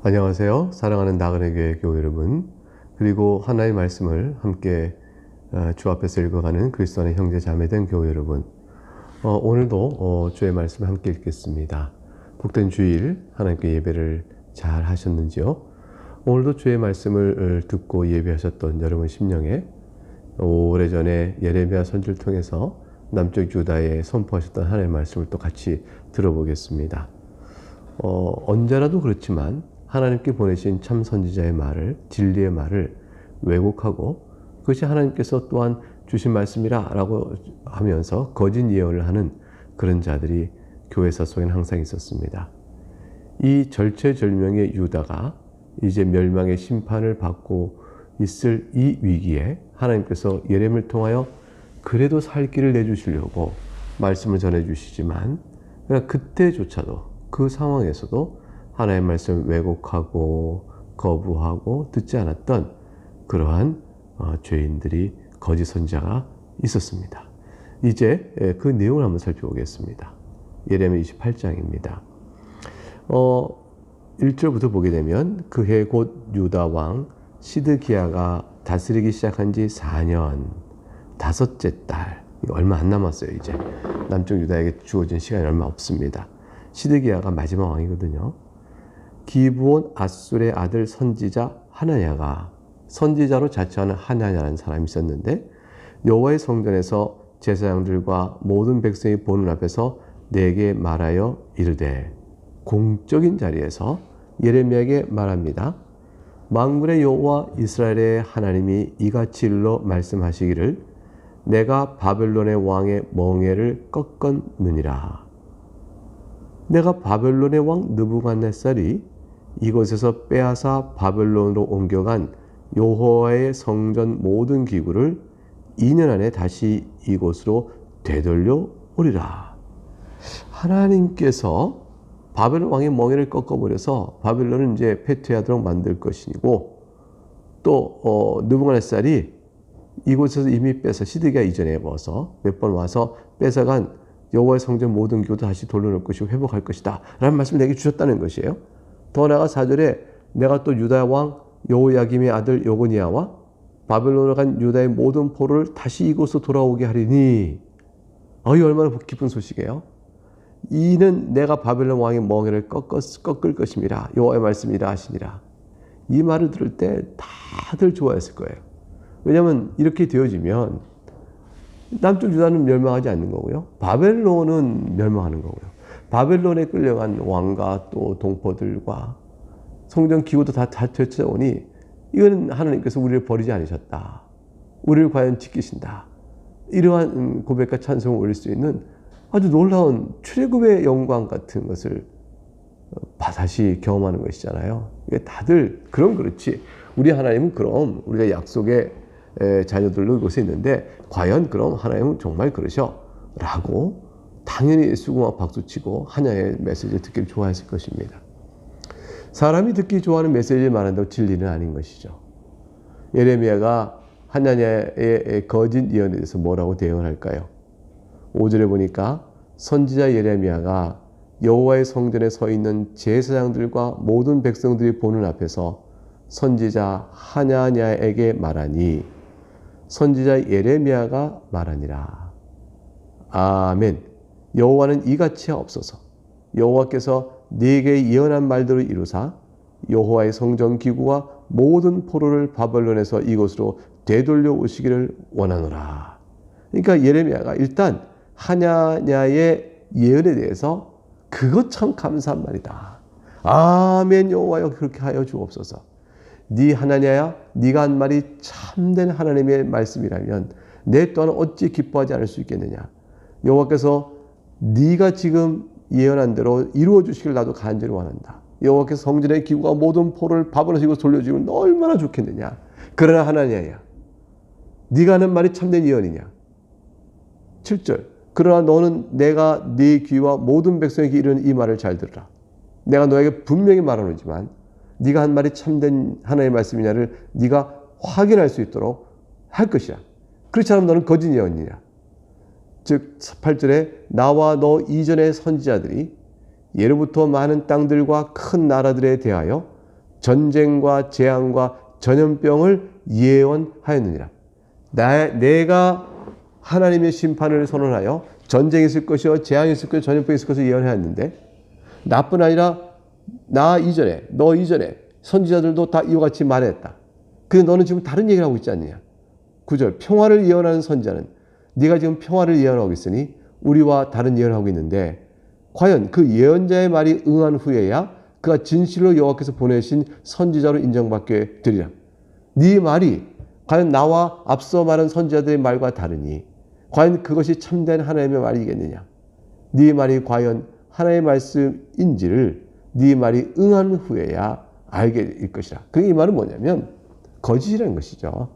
안녕하세요. 사랑하는 나그네 교회 교우 여러분, 그리고 하나의 말씀을 함께 주 앞에서 읽어가는 그리스도 안의 형제 자매된 교우 여러분, 오늘도 주의 말씀을 함께 읽겠습니다. 복된 주일 하나님께 예배를 잘 하셨는지요? 오늘도 주의 말씀을 듣고 예배하셨던 여러분 심령에 오래전에 예레미야 선지를 통해서 남쪽 유다에 선포하셨던 하나님의 말씀을 또 같이 들어보겠습니다. 언제라도 그렇지만 하나님께 보내신 참 선지자의 말을, 진리의 말을 왜곡하고 그것이 하나님께서 또한 주신 말씀이라 라고 하면서 거짓 예언을 하는 그런 자들이 교회사 속에는 항상 있었습니다. 이 절체절명의 유다가 이제 멸망의 심판을 받고 있을 이 위기에 하나님께서 예레미야를 통하여 그래도 살 길을 내주시려고 말씀을 전해주시지만, 그러나 그때조차도 그 상황에서도 하나님의 말씀을 왜곡하고 거부하고 듣지 않았던 그러한 죄인들이, 거짓 선지자가 있었습니다. 이제 그 내용을 한번 살펴보겠습니다. 예레미야 28장입니다. 1절부터 보게 되면 그해 곧 유다 왕 시드기야가 다스리기 시작한 지 4년 5째 달, 얼마 안 남았어요. 이제 남쪽 유다에게 주어진 시간이 얼마 없습니다. 시드기야가 마지막 왕이거든요. 기브온 아술의 아들 선지자 하나냐가, 선지자로 자처하는 하나냐라는 사람이 있었는데, 여호와의 성전에서 제사장들과 모든 백성이 보는 앞에서 내게 말하여 이르되, 공적인 자리에서 예레미야에게 말합니다. 만군의 여호와 이스라엘의 하나님이 이같이 일러 말씀하시기를, 내가 바벨론의 왕의 멍에를 꺾었느니라. 내가 바벨론의 왕 느부갓네살이 이곳에서 빼앗아 바벨론으로 옮겨간 여호와의 성전 모든 기구를 2년 안에 다시 이곳으로 되돌려 오리라. 하나님께서 바벨론 왕의 멍에를 꺾어버려서 바벨론을 이제 패퇴하도록 만들 것이고, 또 느부갓네살이 이곳에서 이미 뺏어 시드기야 이전에 와서 몇 번 와서 뺏어간 여호와의 성전 모든 기구도 다시 돌려놓을 것이고 회복할 것이다 라는 말씀을 내게 주셨다는 것이에요. 더 나아가 4절에 내가 또 유다 왕 여호야김의 아들 여고니아와 바벨론으로 간 유다의 모든 포로를 다시 이곳으로 돌아오게 하리니, 이 얼마나 기쁜 소식이에요. 이는 내가 바벨론 왕의 멍에를 꺾을 것임이라 여호와의 말씀이라 하시니라. 이 말을 들을 때 다들 좋아했을 거예요. 왜냐하면 이렇게 되어지면 남쪽 유다는 멸망하지 않는 거고요, 바벨론은 멸망하는 거고요. 바벨론에 끌려간 왕과 또 동포들과 성전 기구도 다 되찾아오니, 이거는 하나님께서 우리를 버리지 않으셨다, 우리를 과연 지키신다, 이러한 고백과 찬송을 올릴 수 있는 아주 놀라운 출애굽의 영광 같은 것을 다시 경험하는 것이잖아요. 다들 그럼 그렇지, 우리 하나님은 그럼 우리가 약속의 자녀들로 이곳에 있는데 과연 그럼 하나님은 정말 그러셔? 라고 당연히 수고하고 박수치고 하나의 메시지를 듣기를 좋아했을 것입니다. 사람이 듣기 좋아하는 메시지를 말한다고 진리는 아닌 것이죠. 예레미야가 하나냐의 거짓 예언에 대해서 뭐라고 대응을 할까요? 5절에 보니까 선지자 예레미야가 여호와의 성전에 서 있는 제사장들과 모든 백성들이 보는 앞에서 선지자 하나냐에게 말하니, 선지자 예레미야가 말하니라. 아멘. 여호와는 이같이 하옵소서. 여호와께서 네게 예언한 말대로 이루사 여호와의 성전 기구와 모든 포로를 바벨론에서 이곳으로 되돌려 오시기를 원하노라. 그러니까 예레미야가 일단 하냐냐의 예언에 대해서 그것 참 감사한 말이다. 아멘. 여호와여 그렇게 하여 주옵소서. 네 하나냐야, 네가 한 말이 참된 하나님의 말씀이라면 내 또한 어찌 기뻐하지 않을 수 있겠느냐. 여호와께서 네가 지금 예언한 대로 이루어 주시길 나도 간절히 원한다. 여호와께서 성전의 기구와 모든 포로를 바벨론에서 돌려주면 너 얼마나 좋겠느냐. 그러나 하나냐야, 네가 하는 말이 참된 예언이냐. 7절 그러나 너는 내가 네 귀와 모든 백성에게 이르는 이 말을 잘 들으라. 내가 너에게 분명히 말하노지만 네가 한 말이 참된 하나님의 말씀이냐를 네가 확인할 수 있도록 할 것이야. 그렇지 않으면 너는 거짓 예언이냐. 즉 8절에 나와 너 이전의 선지자들이 예로부터 많은 땅들과 큰 나라들에 대하여 전쟁과 재앙과 전염병을 예언하였느니라. 내가 하나님의 심판을 선언하여 전쟁이 있을 것이요 재앙이 있을 것이요 전염병이 있을 것을 예언하였는데, 나뿐 아니라 너 이전에 선지자들도 다 이와 같이 말했다. 근데 너는 지금 다른 얘기를 하고 있지 않느냐. 9절, 평화를 예언하는 선지자는 네가 지금 평화를 예언하고 있으니 우리와 다른 예언을 하고 있는데, 과연 그 예언자의 말이 응한 후에야 그가 진실로 여호와께서 보내신 선지자로 인정받게 되리라. 네 말이 과연 나와 앞서 말한 선지자들의 말과 다르니 과연 그것이 참된 하나님의 말이겠느냐. 네 말이 과연 하나님의 말씀인지를 네 말이 응한 후에야 알게 될 것이라. 이 말은 뭐냐면 거짓이라는 것이죠.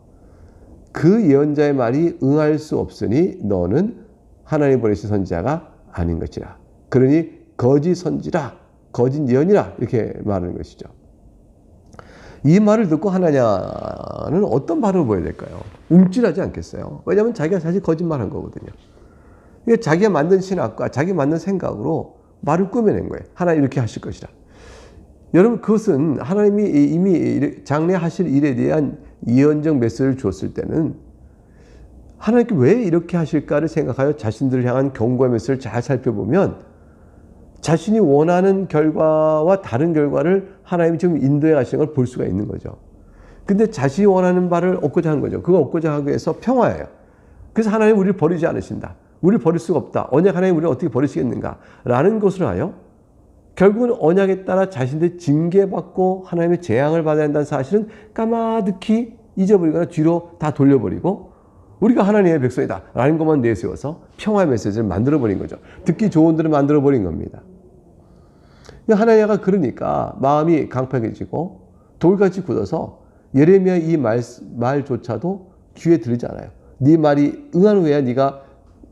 그 예언자의 말이 응할 수 없으니 너는 하나님 보내신 선지자가 아닌 것이라. 그러니 거짓 선지라, 거짓 예언이라 이렇게 말하는 것이죠. 이 말을 듣고 하나냐는 어떤 반응을 보여야 될까요? 움찔하지 않겠어요? 왜냐하면 자기가 사실 거짓말한 거거든요. 자기가 만든 신학과 자기가 만든 생각으로 말을 꾸며낸 거예요. 하나님 이렇게 하실 것이라. 여러분, 그것은 하나님이 이미 장래하실 일에 대한 예언적 메시지를 줬을 때는 하나님께 왜 이렇게 하실까를 생각하여 자신들을 향한 경고의 메시지를 잘 살펴보면 자신이 원하는 결과와 다른 결과를 하나님이 지금 인도해 가시는 걸 볼 수가 있는 거죠. 근데 자신이 원하는 바를 얻고자 하는 거죠. 그거 얻고자 하기 위해서 평화예요. 그래서 하나님 우리를 버리지 않으신다. 우리를 버릴 수가 없다. 언약 하나님 우리를 어떻게 버리시겠는가? 라는 것을 하여 결국은 언약에 따라 자신들이 징계받고 하나님의 재앙을 받아야 한다는 사실은 까마득히 잊어버리거나 뒤로 다 돌려버리고 우리가 하나님의 백성이다 라는 것만 내세워서 평화의 메시지를 만들어버린 거죠. 듣기 좋은 대로 만들어버린 겁니다. 하나냐가 그러니까 마음이 강팍해지고 돌같이 굳어서 예레미야의 이 말조차도 귀에 들리지 않아요. 네 말이 응한 후에야 네가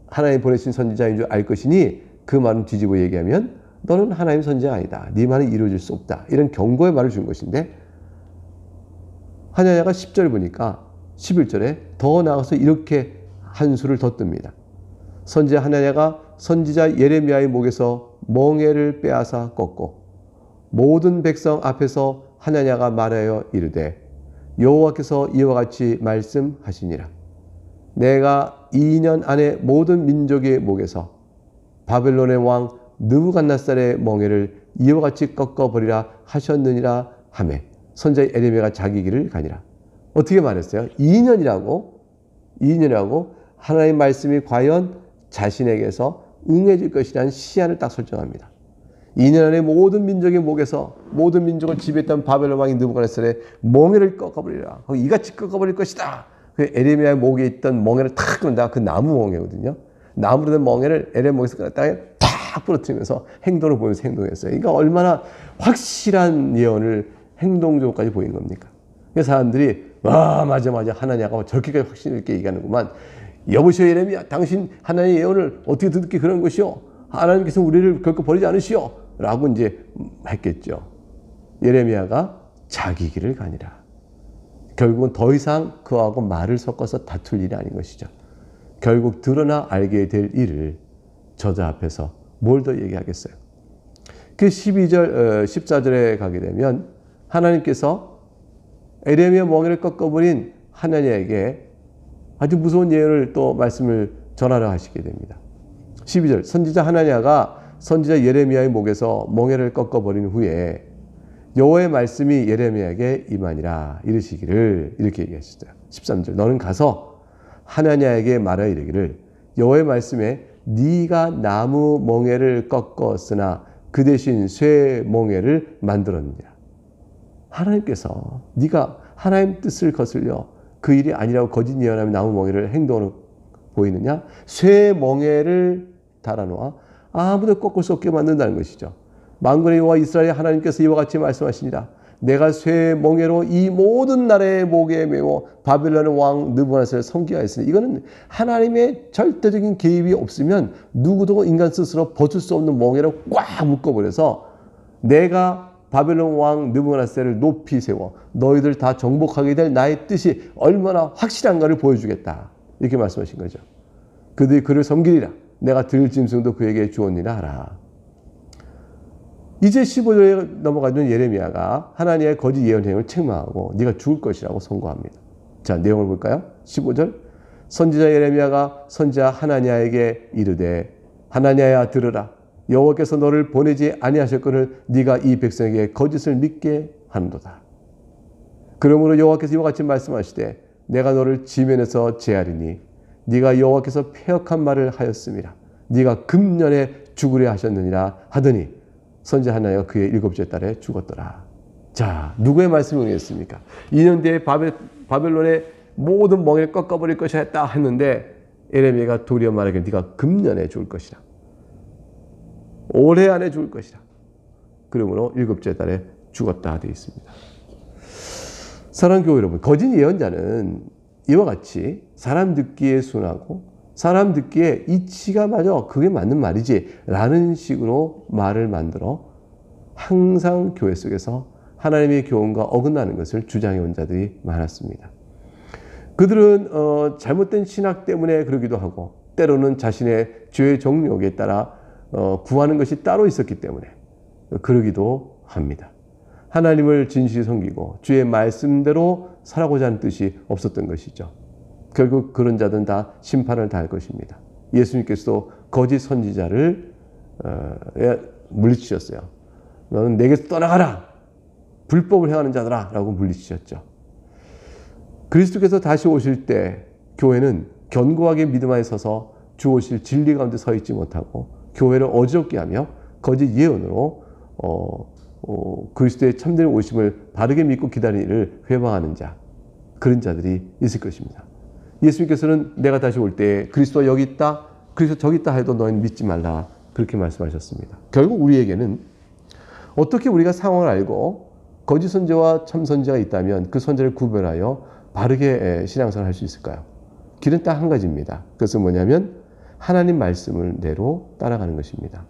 하나님 보내신 선지자인 줄 알 것이니 그 말은 뒤집어 얘기하면 너는 하나님 선지자가 아니다. 네 말은 이루어질 수 없다. 이런 경고의 말을 준 것인데 하나냐가 10절 보니까 11절에 더 나아가서 이렇게 한 수를 더 뜹니다. 선지자 하나냐가 선지자 예레미야의 목에서 멍에를 빼앗아 꺾고 모든 백성 앞에서 하나냐가 말하여 이르되 여호와께서 이와 같이 말씀하시니라. 내가 2년 안에 모든 민족의 목에서 바벨론의 왕 느부갓네살의 멍에를 이와 같이 꺾어버리라 하셨느니라 하매 선지자 예레미야가 자기 길을 가니라. 어떻게 말했어요? 2년이라고 하나님의 말씀이 과연 자신에게서 응해질 것이라는 시한을 딱 설정합니다. 2년 안에 모든 민족의 목에서 모든 민족을 지배했던 바벨론 왕이 느부갓네살의 멍에를 꺾어버리라. 이같이 꺾어버릴 것이다. 그 예레미야의 목에 있던 멍에를 탁 끊는다. 그 나무 멍에거든요. 나무로 된 멍에를 에레미야 목에서 땅에 탁 부러뜨리면서 행동을 보면서 행동했어요. 그러니까 얼마나 확실한 예언을 행동적으로까지 보인 겁니까? 그래서 사람들이 와 맞아 하나냐가 저렇게까지 확신 있게 얘기하는구만. 여보시오 예레미야, 당신 하나님의 예언을 어떻게 듣게 그런 것이요? 하나님께서 우리를 결코 버리지 않으시오 라고 이제 했겠죠. 예레미야가 자기 길을 가니라. 결국은 더 이상 그하고 말을 섞어서 다툴 일이 아닌 것이죠. 결국 드러나 알게 될 일을 저자 앞에서 뭘 더 얘기하겠어요. 그 12절, 14절에 가게 되면 하나님께서 예레미야 멍에를 꺾어버린 하나냐에게 아주 무서운 예언을 또 말씀을 전하려 하시게 됩니다. 12절, 선지자 하나냐가 선지자 예레미야의 목에서 멍에를 꺾어버린 후에 여호와의 말씀이 예레미야에게 임하니라 이르시기를 이렇게 얘기하시죠. 13절, 너는 가서 하나냐에게 말하여 이르기를 여호와의 말씀에 네가 나무 멍에를 꺾었으나 그 대신 쇠 멍에를 만들었느니라. 하나님께서 네가 하나님 뜻을 거슬려 그 일이 아니라고 거짓 예언하며 나무 멍에를 행동으로 보이느냐? 쇠 멍에를 달아놓아 아무도 꺾을 수 없게 만든다는 것이죠. 만군의 여호와 이스라엘 하나님께서 이와 같이 말씀하시니라. 내가 쇠 멍에로 이 모든 나라의 목에 메워 바벨론 왕 느부갓네살을 섬기게 하였으니 이거는 하나님의 절대적인 개입이 없으면 누구도 인간 스스로 버틸 수 없는 멍에로 꽉 묶어버려서 내가 바벨론 왕 느부갓네살을 높이 세워 너희들 다 정복하게 될 나의 뜻이 얼마나 확실한가를 보여주겠다. 이렇게 말씀하신 거죠. 그들이 그를 섬기리라. 내가 들 짐승도 그에게 주었니라 하라. 이제 15절에 넘어가면 예레미야가 하나님의 거짓 예언 행을 책망하고 네가 죽을 것이라고 선고합니다. 자, 내용을 볼까요? 15절. 선지자 예레미야가 선지자 하나냐에게 이르되 하나냐야 들으라. 여호와께서 너를 보내지 아니하셨거늘 네가 이 백성에게 거짓을 믿게 하는도다. 그러므로 여호와께서 이와 같이 말씀하시되 내가 너를 지면에서 제하리니 네가 여호와께서 패역한 말을 하였음이라. 네가 금년에 죽으려 하셨느니라 하더니 선지자 하나야가 그의 7째 달에 죽었더라. 자, 누구의 말씀을 응했습니까? 2년 뒤에 바벨론의 모든 멍에를 꺾어버릴 것이었다 했는데 예레미야가 도리어 말하기를 네가 금년에 죽을 것이라. 올해 안에 죽을 것이라. 그러므로 7째 달에 죽었다 되어 있습니다. 사랑하는 교회 여러분, 거짓 예언자는 이와 같이 사람 듣기에 순하고 사람 듣기에 이치가 맞아 그게 맞는 말이지 라는 식으로 말을 만들어 항상 교회 속에서 하나님의 교훈과 어긋나는 것을 주장해온 자들이 많았습니다. 그들은 잘못된 신학 때문에 그러기도 하고 때로는 자신의 죄의 정욕에 따라 구하는 것이 따로 있었기 때문에 그러기도 합니다. 하나님을 진실히 섬기고 주의 말씀대로 살아가고자 하는 뜻이 없었던 것이죠. 결국 그런 자들은 다 심판을 당할 것입니다. 예수님께서도 거짓 선지자를 물리치셨어요. 너는 내게서 떠나가라. 불법을 행하는 자들아 라고 물리치셨죠. 그리스도께서 다시 오실 때 교회는 견고하게 믿음 안에 서서 주 오실 진리 가운데 서 있지 못하고 교회를 어지럽게 하며 거짓 예언으로 그리스도의 참된 오심을 바르게 믿고 기다리는 일을 회방하는 자, 그런 자들이 있을 것입니다. 예수님께서는 내가 다시 올 때 그리스도가 여기 있다, 그리스도 저기 있다 해도 너희는 믿지 말라 그렇게 말씀하셨습니다. 결국 우리에게는 어떻게 우리가 상황을 알고 거짓 선지자와 참 선지자가 있다면 그 선지자를 구별하여 바르게 신앙생활을 할 수 있을까요? 길은 딱 한 가지입니다. 그것은 뭐냐면 하나님 말씀을 대로 따라가는 것입니다.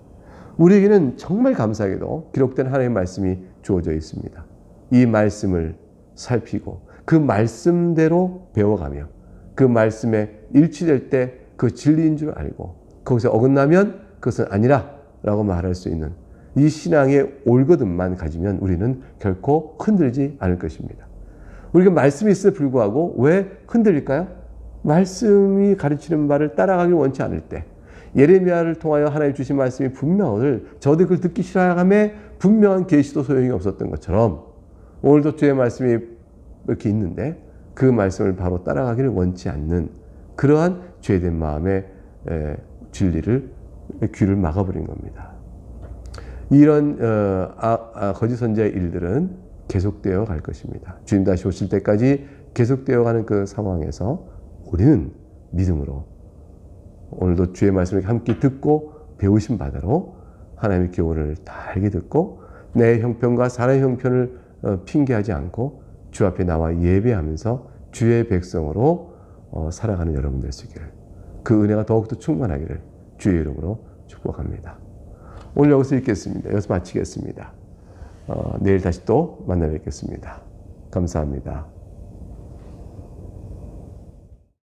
우리에게는 정말 감사하게도 기록된 하나님의 말씀이 주어져 있습니다. 이 말씀을 살피고 그 말씀대로 배워가며 그 말씀에 일치될 때 그 진리인 줄 알고 거기서 어긋나면 그것은 아니라 라고 말할 수 있는 이 신앙의 올거듭만 가지면 우리는 결코 흔들리지 않을 것입니다. 우리가 말씀이 있음에 불구하고 왜 흔들릴까요? 말씀이 가르치는 바를 따라가길 원치 않을 때, 예레미야를 통하여 하나님 주신 말씀이 분명을 저도 그걸 듣기 싫어함에 분명한 계시도 소용이 없었던 것처럼 오늘도 주의 말씀이 이렇게 있는데 그 말씀을 바로 따라가기를 원치 않는 그러한 죄된 마음의 진리를 귀를 막아버린 겁니다. 이런 거짓 선지자의 일들은 계속되어 갈 것입니다. 주님 다시 오실 때까지 계속되어 가는 그 상황에서 우리는 믿음으로 오늘도 주의 말씀을 함께 듣고 배우신 바대로 하나님의 교훈을 다 알게 듣고 내 형편과 사람의 형편을 핑계하지 않고 주 앞에 나와 예배하면서 주의 백성으로 살아가는 여러분 되시기를, 그 은혜가 더욱더 충만하기를 주의 이름으로 축복합니다. 오늘 여기서 읽겠습니다. 여기서 마치겠습니다. 내일 다시 또 만나 뵙겠습니다. 감사합니다.